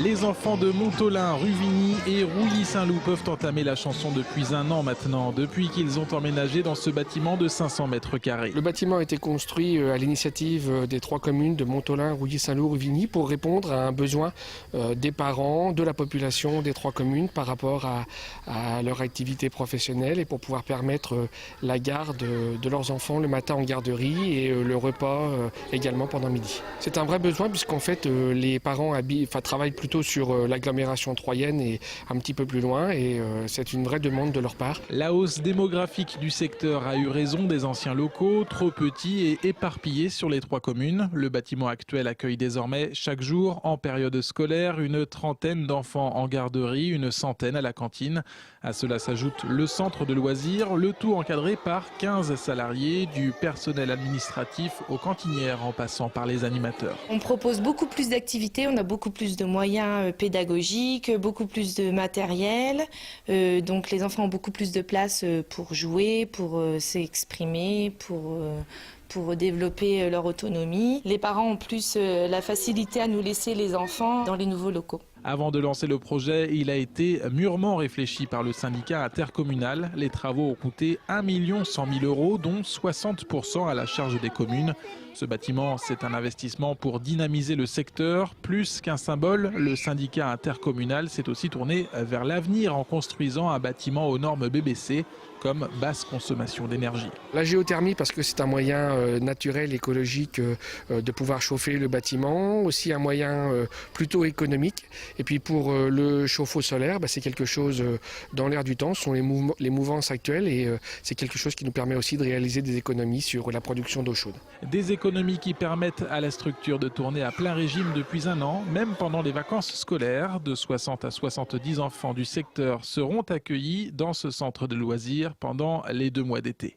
Les enfants de Montolin, Ruvigny et Rouilly-Saint-Loup peuvent entamer la chanson depuis un an maintenant, depuis qu'ils ont emménagé dans ce bâtiment de 500 mètres carrés. Le bâtiment a été construit à l'initiative des 3 communes de Montolin, Rouilly-Saint-Loup, Ruvigny pour répondre à un besoin des parents, de la population des 3 communes par rapport à leur activité professionnelle et pour pouvoir permettre la garde de leurs enfants le matin en garderie et le repas également pendant midi. C'est un vrai besoin puisqu'en fait les parents travaillent plutôt sur l'agglomération troyenne et un petit peu plus loin et c'est une vraie demande de leur part. La hausse démographique du secteur a eu raison des anciens locaux, trop petits et éparpillés sur les 3 communes. Le bâtiment actuel accueille désormais chaque jour en période scolaire une trentaine d'enfants en garderie, une centaine à la cantine. À cela s'ajoute le centre de loisirs, le tout encadré par 15 salariés, du personnel administratif aux cantinières en passant par les animateurs. On propose beaucoup plus d'activités, on a beaucoup plus de moyens pédagogiques, beaucoup plus de matériel. Donc les enfants ont beaucoup plus de place pour jouer, pour s'exprimer, pour développer leur autonomie. Les parents ont plus la facilité à nous laisser les enfants dans les nouveaux locaux. Avant de lancer le projet, il a été mûrement réfléchi par le syndicat intercommunal. Les travaux ont coûté 1 100 000 €, dont 60% à la charge des communes. Ce bâtiment, c'est un investissement pour dynamiser le secteur. Plus qu'un symbole, le syndicat intercommunal s'est aussi tourné vers l'avenir en construisant un bâtiment aux normes BBC, comme basse consommation d'énergie. La géothermie parce que c'est un moyen naturel, écologique de pouvoir chauffer le bâtiment, aussi un moyen plutôt économique. Et puis pour le chauffe-eau solaire, c'est quelque chose dans l'air du temps, ce sont les mouvances actuelles et c'est quelque chose qui nous permet aussi de réaliser des économies sur la production d'eau chaude. Des économies qui permettent à la structure de tourner à plein régime depuis un an, même pendant les vacances scolaires. De 60 à 70 enfants du secteur seront accueillis dans ce centre de loisirs pendant les 2 mois d'été.